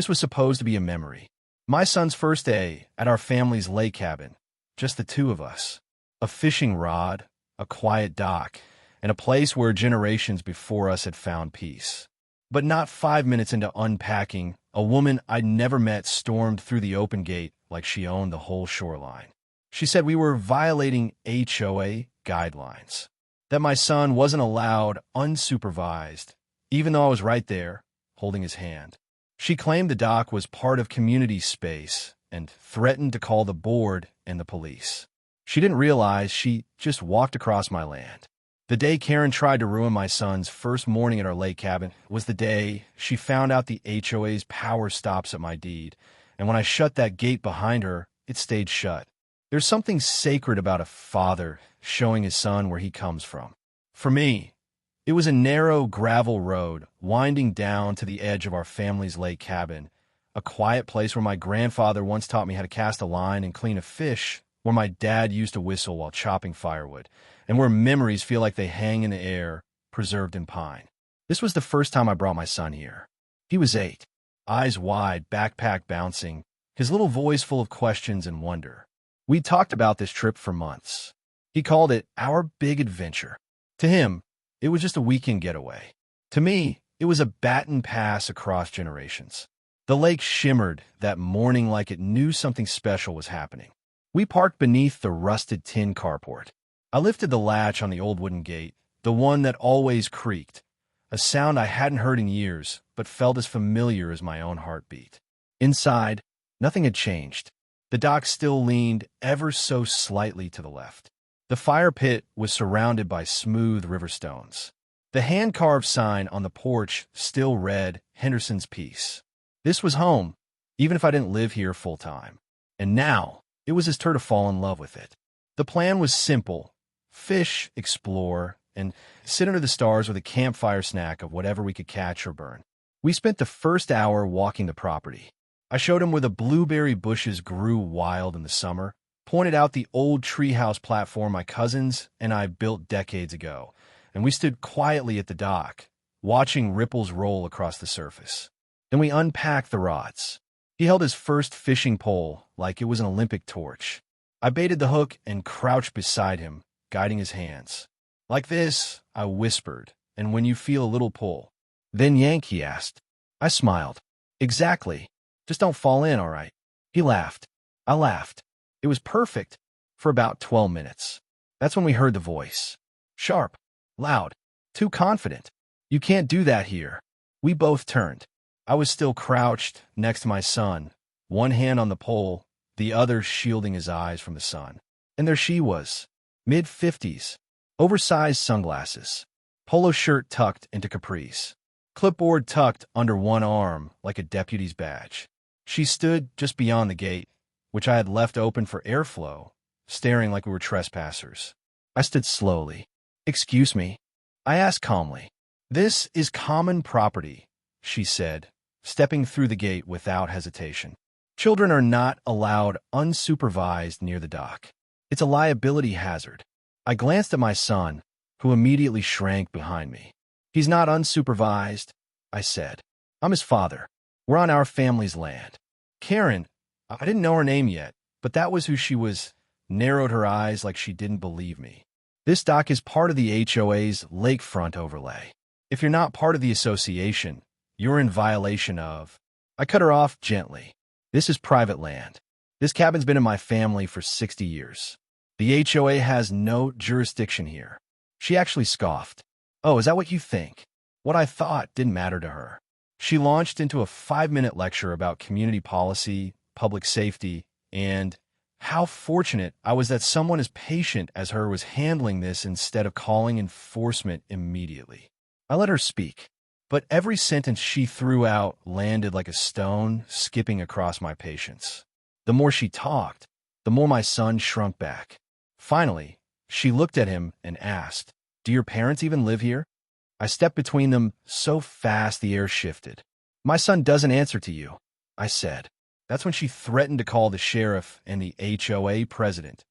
This was supposed to be a memory. My son's first day at our family's lake cabin. Just the two of us. A fishing rod, a quiet dock, and a place where generations before us had found peace. But not 5 minutes into unpacking, a woman I'd never met stormed through the open gate like she owned the whole shoreline. She said we were violating HOA guidelines, that my son wasn't allowed unsupervised, even though I was right there, holding his hand. She claimed the dock was part of community space and threatened to call the board and the police. She didn't realize she just walked across my land. The day Karen tried to ruin my son's first morning at our lake cabin was the day she found out the HOA's power stops at my deed, and when I shut that gate behind her, it stayed shut. There's something sacred about a father showing his son where he comes from. For me, it was a narrow gravel road winding down to the edge of our family's lake cabin, a quiet place where my grandfather once taught me how to cast a line and clean a fish, where my dad used to whistle while chopping firewood, and where memories feel like they hang in the air, preserved in pine. This was the first time I brought my son here. He was 8, eyes wide, backpack bouncing, his little voice full of questions and wonder. We'd talked about this trip for months. He called it our big adventure. To him, it was just a weekend getaway. To me, it was a baton pass across generations. The lake shimmered that morning like it knew something special was happening. We parked beneath the rusted tin carport. I lifted the latch on the old wooden gate, the one that always creaked, a sound I hadn't heard in years, but felt as familiar as my own heartbeat. Inside, nothing had changed. The dock still leaned ever so slightly to the left. The fire pit was surrounded by smooth river stones. The hand-carved sign on the porch still read Henderson's Peace. This was home, even if I didn't live here full-time. And now, it was his turn to fall in love with it. The plan was simple: fish, explore, and sit under the stars with a campfire snack of whatever we could catch or burn. We spent the first hour walking the property. I showed him where the blueberry bushes grew wild in the summer, pointed out the old treehouse platform my cousins and I built decades ago, and we stood quietly at the dock, watching ripples roll across the surface. Then we unpacked the rods. He held his first fishing pole like it was an Olympic torch. I baited the hook and crouched beside him, guiding his hands. Like this, I whispered, and when you feel a little pull. Then yank, he asked. I smiled. Exactly. Just don't fall in, all right? He laughed. I laughed. It was perfect for about 12 minutes. That's when we heard the voice. Sharp, loud, too confident. You can't do that here. We both turned. I was still crouched next to my son, one hand on the pole, the other shielding his eyes from the sun. And there she was, mid-50s, oversized sunglasses, polo shirt tucked into capris, clipboard tucked under one arm like a deputy's badge. She stood just beyond the gate, which I had left open for airflow, staring like we were trespassers. I stood slowly. Excuse me, I asked calmly. This is common property, she said, stepping through the gate without hesitation. Children are not allowed unsupervised near the dock. It's a liability hazard. I glanced at my son, who immediately shrank behind me. He's not unsupervised, I said. I'm his father. We're on our family's land. Karen, I didn't know her name yet, but that was who she was, narrowed her eyes like she didn't believe me. This dock is part of the HOA's lakefront overlay. If you're not part of the association, you're in violation of... I cut her off gently. This is private land. This cabin's been in my family for 60 years. The HOA has no jurisdiction here. She actually scoffed. Oh, is that what you think? What I thought didn't matter to her. She launched into a 5-minute lecture about community policy, public safety, and how fortunate I was that someone as patient as her was handling this instead of calling enforcement immediately. I let her speak, but every sentence she threw out landed like a stone skipping across my patience. The more she talked, the more my son shrunk back. Finally, she looked at him and asked, "Do your parents even live here?" I stepped between them so fast the air shifted. "My son doesn't answer to you," I said. That's when she threatened to call the sheriff and the HOA president,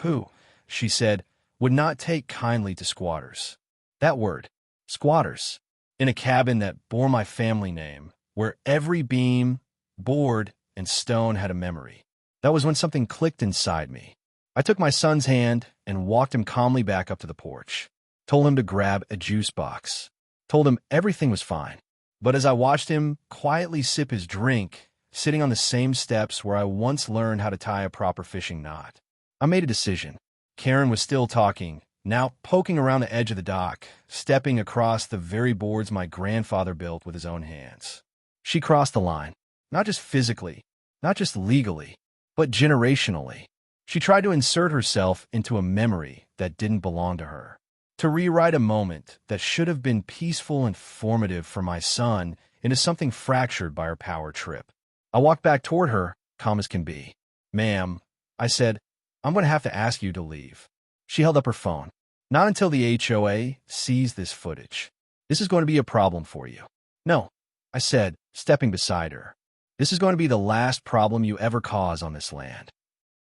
who, she said, would not take kindly to squatters. That word, squatters, in a cabin that bore my family name, where every beam, board, and stone had a memory. That was when something clicked inside me. I took my son's hand and walked him calmly back up to the porch. Told him to grab a juice box. Told him everything was fine. But as I watched him quietly sip his drink, sitting on the same steps where I once learned how to tie a proper fishing knot, I made a decision. Karen was still talking, now poking around the edge of the dock, stepping across the very boards my grandfather built with his own hands. She crossed the line, not just physically, not just legally, but generationally. She tried to insert herself into a memory that didn't belong to her, to rewrite a moment that should have been peaceful and formative for my son into something fractured by her power trip. I walked back toward her, calm as can be. "Ma'am," I said, "I'm going to have to ask you to leave." She held up her phone. "Not until the HOA sees this footage. This is going to be a problem for you." "No," I said, stepping beside her. "This is going to be the last problem you ever cause on this land."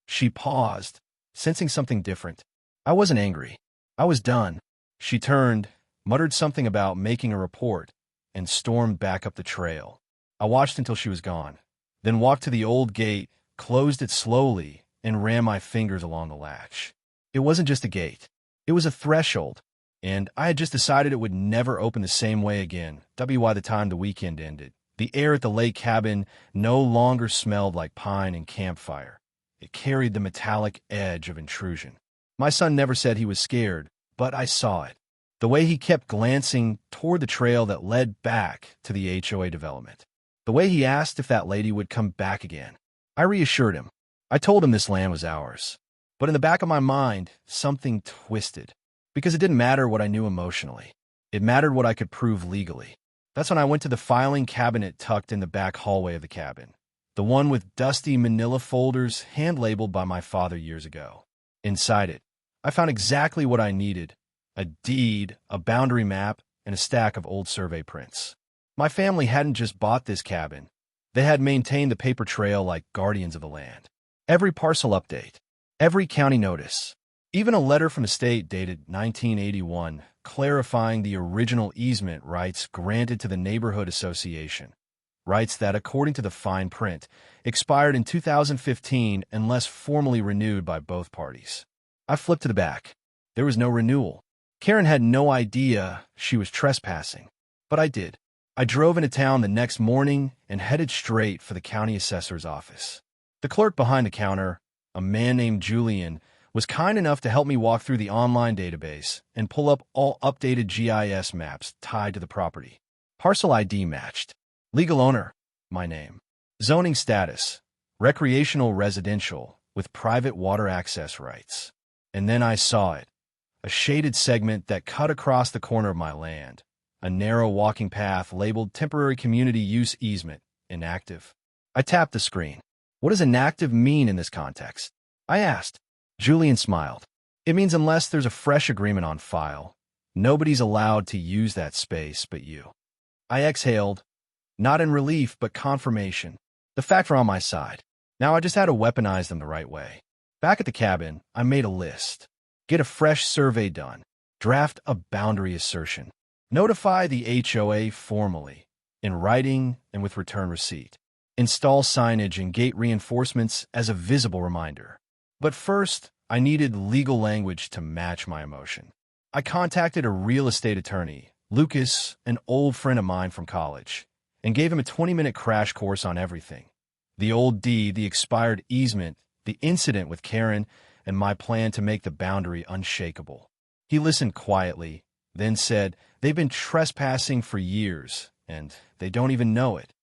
She paused, sensing something different. I wasn't angry. I was done. She turned, muttered something about making a report, and stormed back up the trail. I watched until she was gone, then walked to the old gate, closed it slowly, and ran my fingers along the latch. It wasn't just a gate. It was a threshold, and I had just decided it would never open the same way again. By the time the weekend ended, the air at the lake cabin no longer smelled like pine and campfire. It carried the metallic edge of intrusion. My son never said he was scared, but I saw it. The way he kept glancing toward the trail that led back to the HOA development. The way he asked if that lady would come back again. I reassured him. I told him this land was ours. But in the back of my mind, something twisted. Because it didn't matter what I knew emotionally. It mattered what I could prove legally. That's when I went to the filing cabinet tucked in the back hallway of the cabin. The one with dusty manila folders hand-labeled by my father years ago. Inside it, I found exactly what I needed: a deed, a boundary map, and a stack of old survey prints. My family hadn't just bought this cabin. They had maintained the paper trail like guardians of the land. Every parcel update, every county notice, even a letter from the state dated 1981 clarifying the original easement rights granted to the neighborhood association. Rights that, according to the fine print, expired in 2015 unless formally renewed by both parties. I flipped to the back. There was no renewal. Karen had no idea she was trespassing, but I did. I drove into town the next morning and headed straight for the county assessor's office. The clerk behind the counter, a man named Julian, was kind enough to help me walk through the online database and pull up all updated GIS maps tied to the property. Parcel ID matched. Legal owner, my name. Zoning status, recreational residential with private water access rights. And then I saw it, a shaded segment that cut across the corner of my land, a narrow walking path labeled temporary community use easement, inactive. I tapped the screen. What does inactive mean in this context? I asked. Julian smiled. It means unless there's a fresh agreement on file, nobody's allowed to use that space but you. I exhaled. Not in relief, but confirmation. The facts were on my side. Now I just had to weaponize them the right way. Back at the cabin, I made a list. Get a fresh survey done. Draft a boundary assertion. Notify the HOA formally, in writing and with return receipt. Install signage and gate reinforcements as a visible reminder. But first, I needed legal language to match my emotion. I contacted a real estate attorney, Lucas, an old friend of mine from college, and gave him a 20-minute crash course on everything. The old deed, the expired easement, the incident with Karen, and my plan to make the boundary unshakable. He listened quietly, then said, "They've been trespassing for years, and they don't even know it."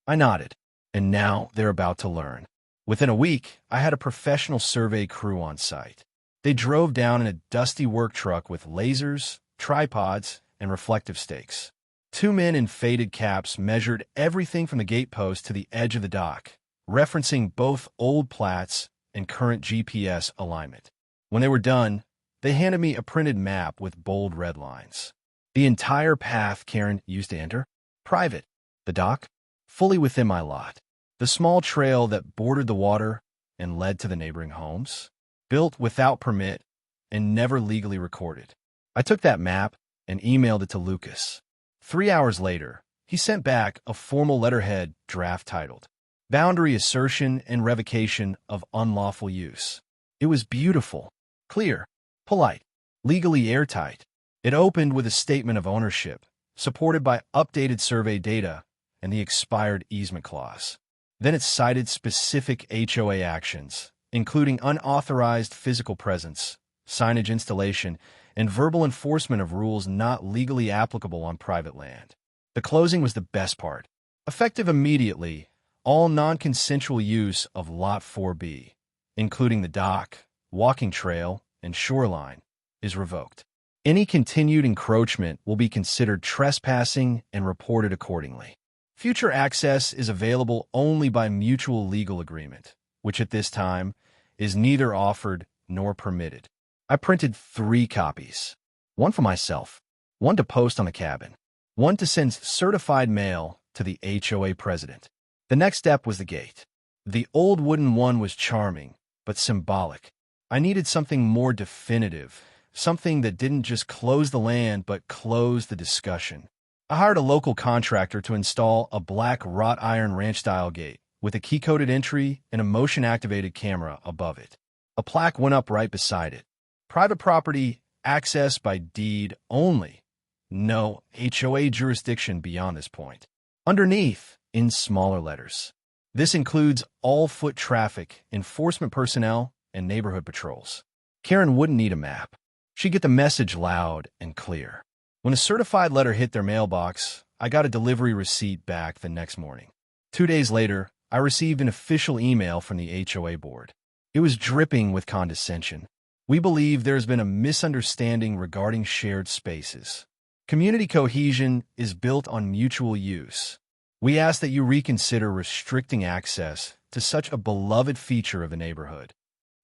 I nodded, and now they're about to learn. Within a week, I had a professional survey crew on site. They drove down in a dusty work truck with lasers, tripods, and reflective stakes. 2 men in faded caps measured everything from the gate post to the edge of the dock, referencing both old plats and current GPS alignment. When they were done, they handed me a printed map with bold red lines. The entire path Karen used to enter, private. The dock, fully within my lot. The small trail that bordered the water and led to the neighboring homes, built without permit and never legally recorded. I took that map and emailed it to Lucas. 3 hours later, he sent back a formal letterhead draft titled, boundary assertion and revocation of unlawful use. It was beautiful, clear, polite, legally airtight. It opened with a statement of ownership, supported by updated survey data and the expired easement clause. Then it cited specific HOA actions, including unauthorized physical presence, signage installation, and verbal enforcement of rules not legally applicable on private land. The closing was the best part. Effective immediately, all non-consensual use of Lot 4B, including the dock, walking trail, and shoreline, is revoked. Any continued encroachment will be considered trespassing and reported accordingly. Future access is available only by mutual legal agreement, which at this time is neither offered nor permitted. I printed 3 copies, one for myself, one to post on the cabin, one to send certified mail to the HOA president. The next step was the gate. The old wooden one was charming, but symbolic. I needed something more definitive, something that didn't just close the land but close the discussion. I hired a local contractor to install a black wrought iron ranch-style gate with a key-coded entry and a motion-activated camera above it. A plaque went up right beside it. Private property, access by deed only. No HOA jurisdiction beyond this point. Underneath, in smaller letters, this includes all foot traffic, enforcement personnel, and neighborhood patrols. Karen wouldn't need a map. She'd get the message loud and clear. When a certified letter hit their mailbox, I got a delivery receipt back the next morning. 2 days later, I received an official email from the HOA board. It was dripping with condescension. We believe there has been a misunderstanding regarding shared spaces. Community cohesion is built on mutual use. We ask that you reconsider restricting access to such a beloved feature of the neighborhood.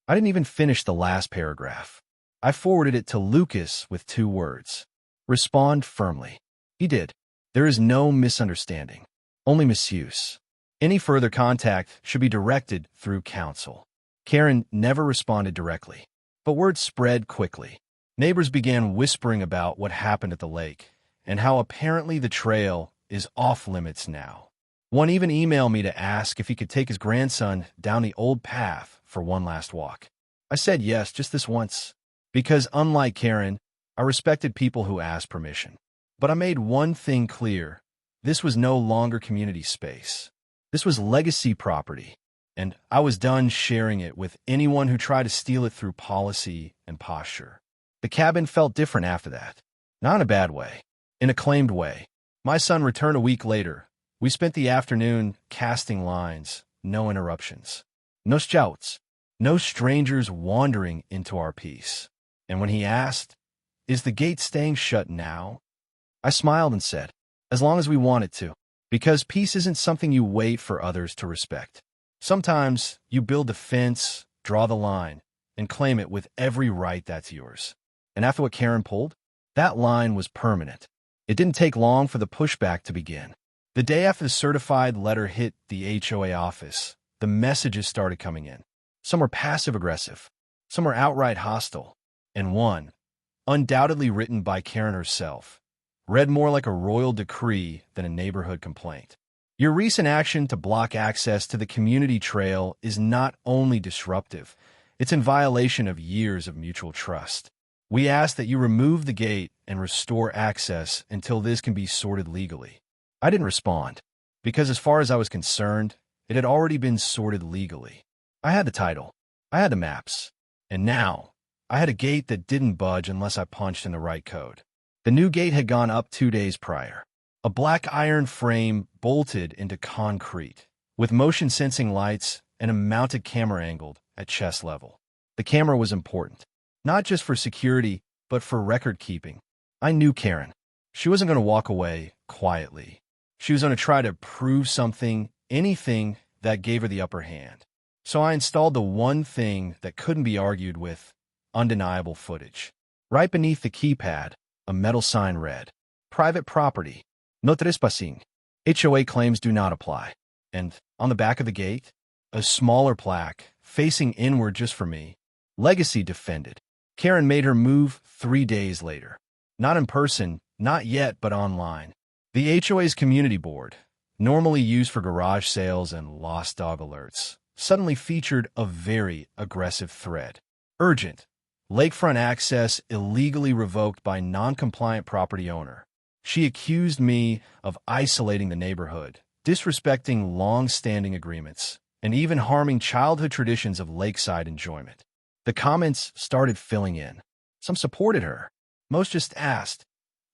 I didn't even finish the last paragraph. I forwarded it to Lucas with 2 words. Respond firmly. He did. There is no misunderstanding, only misuse. Any further contact should be directed through counsel. Karen never responded directly, but word spread quickly. Neighbors began whispering about what happened at the lake and how apparently the trail is off limits now. One even emailed me to ask if he could take his grandson down the old path for one last walk. I said yes, just this once, because unlike Karen, I respected people who asked permission. But I made one thing clear. This was no longer community space. This was legacy property, and I was done sharing it with anyone who tried to steal it through policy and posture. The cabin felt different after that. Not in a bad way, in a claimed way. My son returned a week later. We spent the afternoon casting lines, no interruptions. No shouts, no strangers wandering into our peace. And when he asked, "Is the gate staying shut now?" I smiled and said, "As long as we want it to." Because peace isn't something you wait for others to respect. Sometimes you build a fence, draw the line, and claim it with every right that's yours. And after what Karen pulled, that line was permanent. It didn't take long for the pushback to begin. The day after the certified letter hit the HOA office, the messages started coming in. Some were passive-aggressive, some were outright hostile, and one, undoubtedly written by Karen herself, read more like a royal decree than a neighborhood complaint. Your recent action to block access to the community trail is not only disruptive, it's in violation of years of mutual trust. We ask that you remove the gate and restore access until this can be sorted legally. I didn't respond, because as far as I was concerned, it had already been sorted legally. I had the title, I had the maps, and now I had a gate that didn't budge unless I punched in the right code. The new gate had gone up 2 days prior. A black iron frame bolted into concrete, with motion-sensing lights and a mounted camera angled at chest level. The camera was important, not just for security, but for record-keeping. I knew Karen. She wasn't going to walk away quietly. She was going to try to prove something, anything that gave her the upper hand. So I installed the one thing that couldn't be argued with: undeniable footage. Right beneath the keypad, a metal sign read, "Private property, no trespassing. HOA claims do not apply." And on the back of the gate, a smaller plaque, facing inward just for me, "Legacy defended." Karen made her move 3 days later. Not in person, not yet, but online. The HOA's community board, normally used for garage sales and lost dog alerts, suddenly featured a very aggressive thread. Urgent. Lakefront access illegally revoked by non-compliant property owner. She accused me of isolating the neighborhood, disrespecting long-standing agreements, and even harming childhood traditions of lakeside enjoyment. The comments started filling in. Some supported her. Most just asked,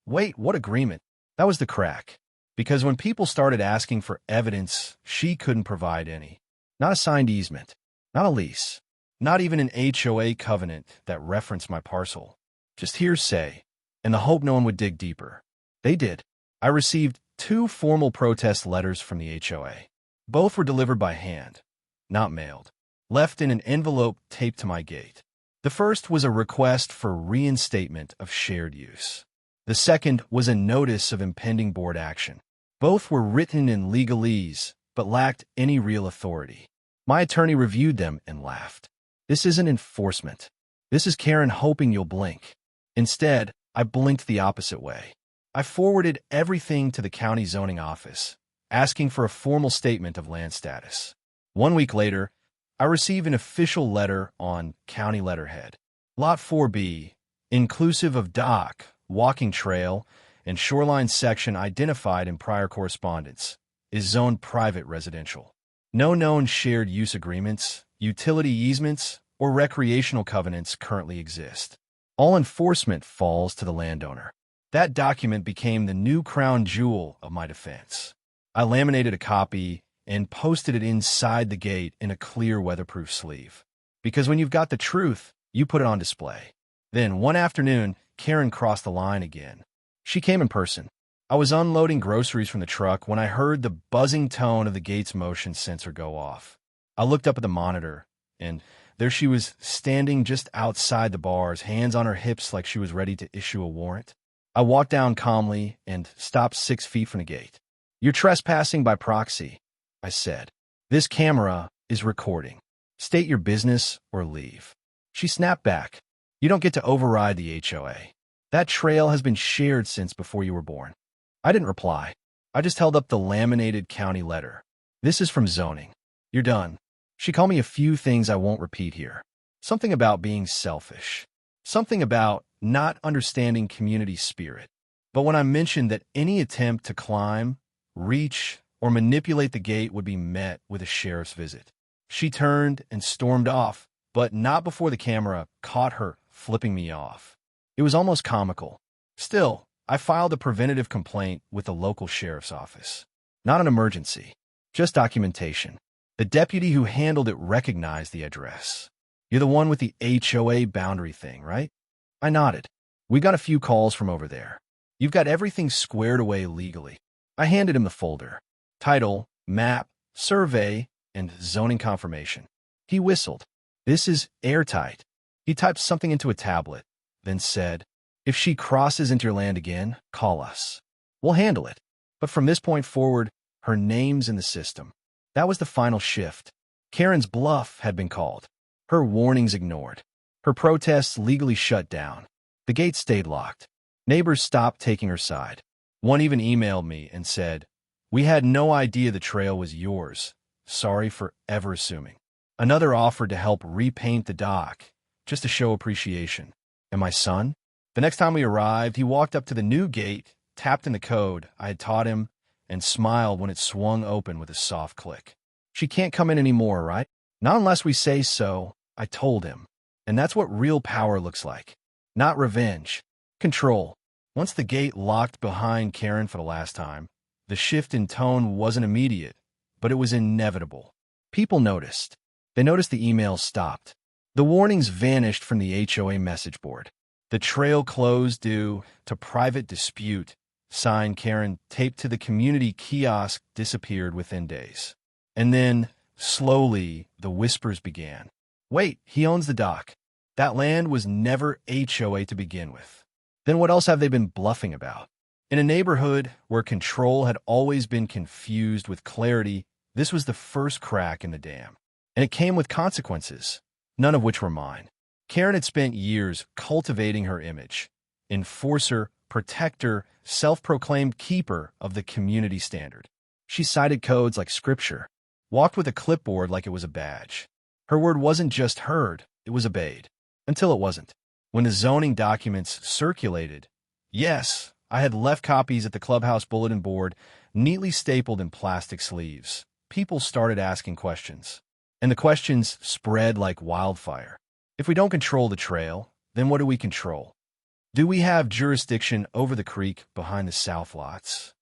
"Wait, what agreement?" That was the crack. Because when people started asking for evidence, she couldn't provide any. Not a signed easement, not a lease, not even an HOA covenant that referenced my parcel. Just hearsay, and the hope no one would dig deeper. They did. I received 2 formal protest letters from the HOA. Both were delivered by hand, not mailed, left in an envelope taped to my gate. The first was a request for reinstatement of shared use. The second was a notice of impending board action. Both were written in legalese, but lacked any real authority. My attorney reviewed them and laughed. "This isn't enforcement. This is Karen hoping you'll blink." Instead, I blinked the opposite way. I forwarded everything to the county zoning office, asking for a formal statement of land status. 1 week later, I received an official letter on county letterhead. Lot 4B, inclusive of dock, walking trail, and shoreline section identified in prior correspondence, is zoned private residential. No known shared use agreements, utility easements, or recreational covenants currently exist. All enforcement falls to the landowner. That document became the new crown jewel of my defense. I laminated a copy and posted it inside the gate in a clear weatherproof sleeve. Because when you've got the truth, you put it on display. Then, one afternoon, Karen crossed the line again. She came in person. I was unloading groceries from the truck when I heard the buzzing tone of the gate's motion sensor go off. I looked up at the monitor, and there she was standing just outside the bars, hands on her hips like she was ready to issue a warrant. I walked down calmly and stopped 6 feet from the gate. "You're trespassing by proxy," I said. "This camera is recording. State your business or leave." She snapped back. "You don't get to override the HOA. That trail has been shared since before you were born." I didn't reply. I just held up the laminated county letter. "This is from zoning. You're done." She called me a few things I won't repeat here. Something about being selfish. Something about not understanding community spirit. But when I mentioned that any attempt to climb, reach, or manipulate the gate would be met with a sheriff's visit, she turned and stormed off, but not before the camera caught her flipping me off. It was almost comical. Still, I filed a preventative complaint with the local sheriff's office. Not an emergency, just documentation. The deputy who handled it recognized the address. "You're the one with the HOA boundary thing, right?" I nodded. "We got a few calls from over there. You've got everything squared away legally." I handed him the folder. Title, map, survey, and zoning confirmation. He whistled. "This is airtight." He typed something into a tablet, then said, "If she crosses into your land again, call us. We'll handle it." But from this point forward, her name's in the system. That was the final shift. Karen's bluff had been called. Her warnings ignored. Her protests legally shut down. The gate stayed locked. Neighbors stopped taking her side. One even emailed me and said, "We had no idea the trail was yours. Sorry for ever assuming." Another offered to help repaint the dock, just to show appreciation. And my son? The next time we arrived, he walked up to the new gate, tapped in the code I had taught him, and smiled when it swung open with a soft click. "She can't come in anymore, right?" "Not unless we say so," I told him. And that's what real power looks like. Not revenge. Control. Once the gate locked behind Karen for the last time, the shift in tone wasn't immediate, but it was inevitable. People noticed. They noticed the emails stopped. The warnings vanished from the HOA message board. The trail closed due to private dispute, sign Karen taped to the community kiosk, disappeared within days. And then, slowly, the whispers began. "Wait, he owns the dock. That land was never HOA to begin with. Then what else have they been bluffing about?" In a neighborhood where control had always been confused with clarity, this was the first crack in the dam. And it came with consequences, none of which were mine. Karen had spent years cultivating her image. Enforcer, protector, self-proclaimed keeper of the community standard. She cited codes like scripture, walked with a clipboard like it was a badge. Her word wasn't just heard, it was obeyed. Until it wasn't. When the zoning documents circulated, yes, I had left copies at the clubhouse bulletin board, neatly stapled in plastic sleeves. People started asking questions. And the questions spread like wildfire. If we don't control the trail, then what do we control? Do we have jurisdiction over the creek behind the south lots?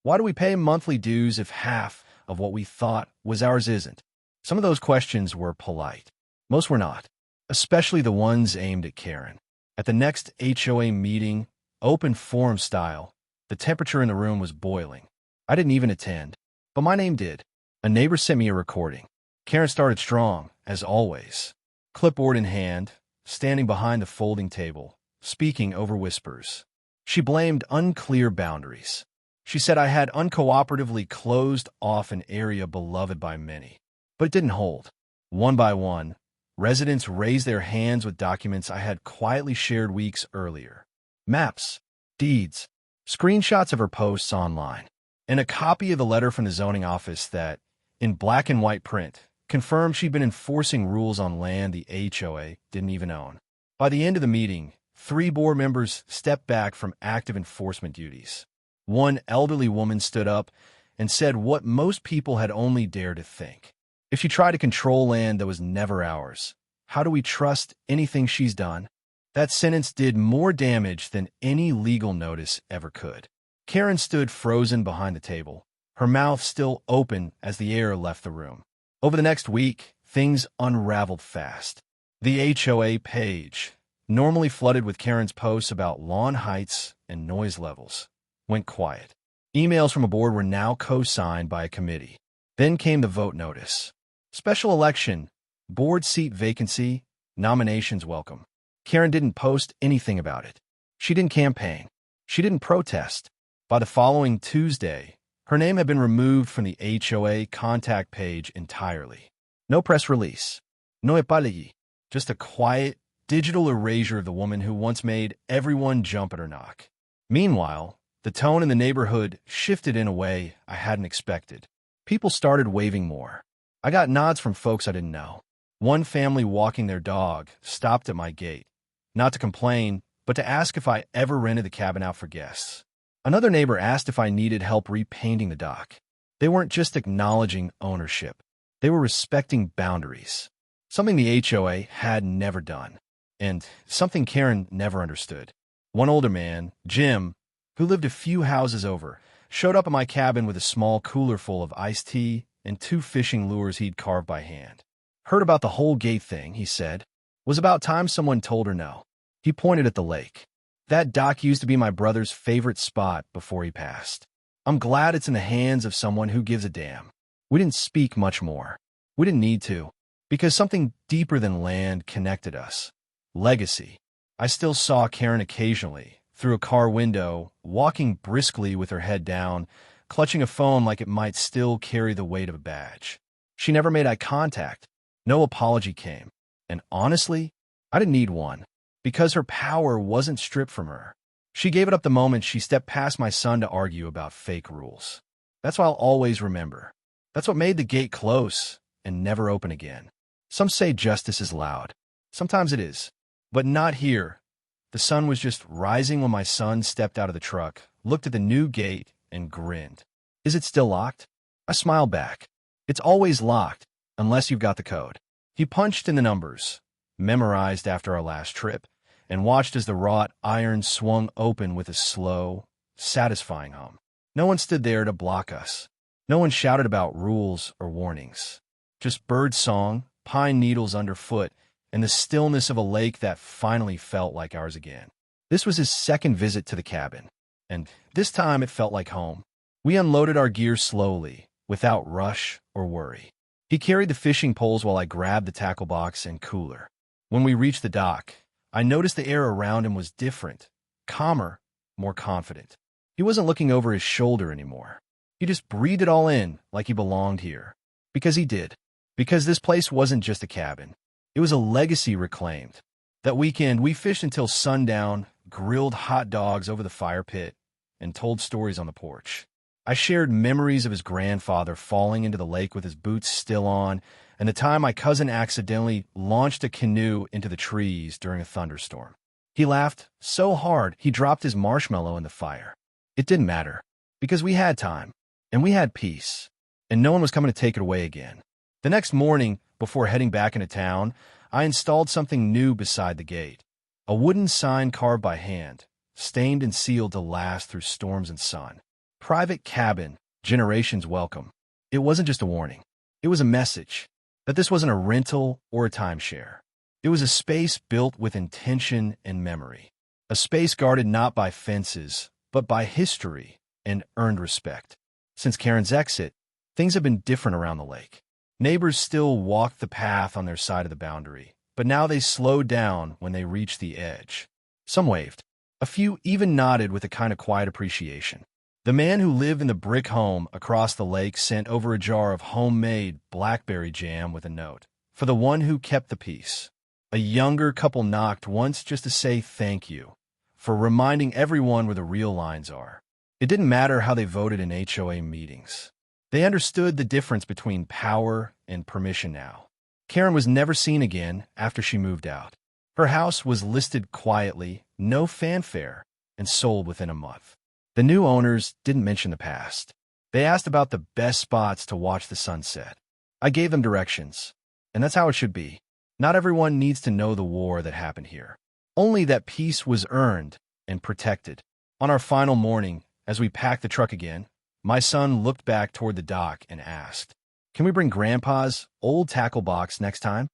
Why do we pay monthly dues if half of what we thought was ours isn't? Some of those questions were polite. Most were not, especially the ones aimed at Karen. At the next HOA meeting, open forum style, the temperature in the room was boiling. I didn't even attend, but my name did. A neighbor sent me a recording. Karen started strong, as always. Clipboard in hand, standing behind the folding table, speaking over whispers. She blamed unclear boundaries. She said I had uncooperatively closed off an area beloved by many. But it didn't hold. One by one, residents raised their hands with documents I had quietly shared weeks earlier. Maps, deeds, screenshots of her posts online, and a copy of the letter from the zoning office that, in black and white print, confirmed she'd been enforcing rules on land the HOA didn't even own. By the end of the meeting, 3 board members stepped back from active enforcement duties. One elderly woman stood up and said what most people had only dared to think. If she tried to control land that was never ours, how do we trust anything she's done? That sentence did more damage than any legal notice ever could. Karen stood frozen behind the table, her mouth still open as the air left the room. Over the next week, things unraveled fast. The HOA page, normally flooded with Karen's posts about lawn heights and noise levels, went quiet. Emails from a board were now co-signed by a committee. Then came the vote notice. Special election, board seat vacancy, nominations welcome. Karen didn't post anything about it. She didn't campaign. She didn't protest. By the following Tuesday, her name had been removed from the HOA contact page entirely. No press release. No epalegi. Just a quiet, digital erasure of the woman who once made everyone jump at her knock. Meanwhile, the tone in the neighborhood shifted in a way I hadn't expected. People started waving more. I got nods from folks I didn't know. One family walking their dog stopped at my gate, not to complain, but to ask if I ever rented the cabin out for guests. Another neighbor asked if I needed help repainting the dock. They weren't just acknowledging ownership. They were respecting boundaries, something the HOA had never done, and something Karen never understood. One older man, Jim, who lived a few houses over, showed up at my cabin with a small cooler full of iced tea and 2 fishing lures he'd carved by hand. Heard about the whole gate thing, he said. Was about time someone told her no. He pointed at the lake. That dock used to be my brother's favorite spot before he passed. I'm glad it's in the hands of someone who gives a damn. We didn't speak much more. We didn't need to, because something deeper than land connected us. Legacy. I still saw Karen occasionally, through a car window, walking briskly with her head down, clutching a phone like it might still carry the weight of a badge. She never made eye contact. No apology came. And honestly, I didn't need one, because her power wasn't stripped from her. She gave it up the moment she stepped past my son to argue about fake rules. That's what I'll always remember. That's what made the gate close and never open again. Some say justice is loud. Sometimes it is. But not here. The sun was just rising when my son stepped out of the truck, looked at the new gate, and grinned. Is it still locked? I smiled back. It's always locked, unless you've got the code. He punched in the numbers, memorized after our last trip, and watched as the wrought iron swung open with a slow, satisfying hum. No one stood there to block us. No one shouted about rules or warnings. Just bird song, pine needles underfoot, and the stillness of a lake that finally felt like ours again. This was his second visit to the cabin, and this time it felt like home. We unloaded our gear slowly, without rush or worry. He carried the fishing poles while I grabbed the tackle box and cooler. When we reached the dock, I noticed the air around him was different, calmer, more confident. He wasn't looking over his shoulder anymore. He just breathed it all in like he belonged here. Because he did. Because this place wasn't just a cabin. It was a legacy reclaimed. That weekend, we fished until sundown, grilled hot dogs over the fire pit, and told stories on the porch. I shared memories of his grandfather falling into the lake with his boots still on, and the time my cousin accidentally launched a canoe into the trees during a thunderstorm. He laughed so hard he dropped his marshmallow in the fire. It didn't matter, because we had time, and we had peace, and no one was coming to take it away again. The next morning, before heading back into town, I installed something new beside the gate. A wooden sign carved by hand, stained and sealed to last through storms and sun. Private cabin, generations welcome. It wasn't just a warning. It was a message that this wasn't a rental or a timeshare. It was a space built with intention and memory. A space guarded not by fences, but by history and earned respect. Since Karen's exit, things have been different around the lake. Neighbors still walked the path on their side of the boundary, but now they slowed down when they reached the edge. Some waved. A few even nodded with a kind of quiet appreciation. The man who lived in the brick home across the lake sent over a jar of homemade blackberry jam with a note. For the one who kept the peace. A younger couple knocked once just to say thank you for reminding everyone where the real lines are. It didn't matter how they voted in HOA meetings. They understood the difference between power and permission now. Karen was never seen again after she moved out. Her house was listed quietly, no fanfare, and sold within a month. The new owners didn't mention the past. They asked about the best spots to watch the sunset. I gave them directions, and that's how it should be. Not everyone needs to know the war that happened here. Only that peace was earned and protected. On our final morning, as we packed the truck again, my son looked back toward the dock and asked, "Can we bring Grandpa's old tackle box next time?"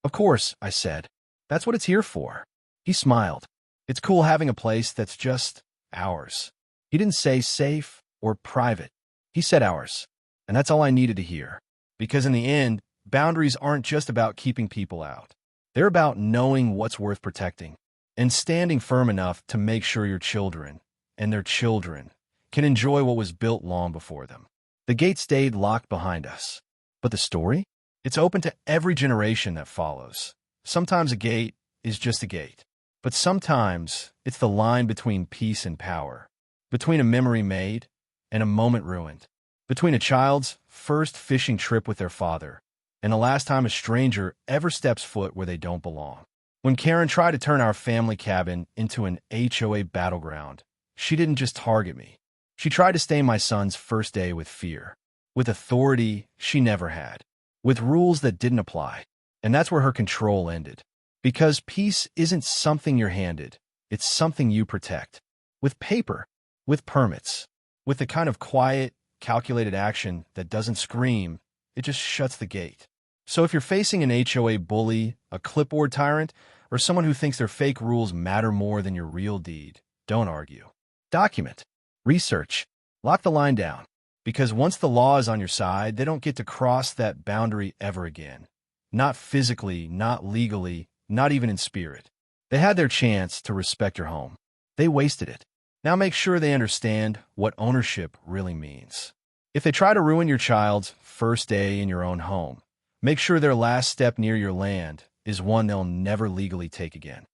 "Of course," I said. "That's what it's here for." He smiled. "It's cool having a place that's just ours." He didn't say safe or private. He said ours. And that's all I needed to hear. Because in the end, boundaries aren't just about keeping people out. They're about knowing what's worth protecting and standing firm enough to make sure your children and their children can enjoy what was built long before them. The gate stayed locked behind us. But the story? It's open to every generation that follows. Sometimes a gate is just a gate. But sometimes it's the line between peace and power, between a memory made and a moment ruined, between a child's first fishing trip with their father and the last time a stranger ever steps foot where they don't belong. When Karen tried to turn our family cabin into an HOA battleground, she didn't just target me. She tried to stain my son's first day with fear, with authority she never had, with rules that didn't apply. And that's where her control ended. Because peace isn't something you're handed, it's something you protect. With paper, with permits, with the kind of quiet, calculated action that doesn't scream, it just shuts the gate. So if you're facing an HOA bully, a clipboard tyrant, or someone who thinks their fake rules matter more than your real deed, don't argue. Document. Research. Lock the line down. Because once the law is on your side, they don't get to cross that boundary ever again. Not physically, not legally, not even in spirit. They had their chance to respect your home. They wasted it. Now make sure they understand what ownership really means. If they try to ruin your child's first day in your own home, make sure their last step near your land is one they'll never legally take again.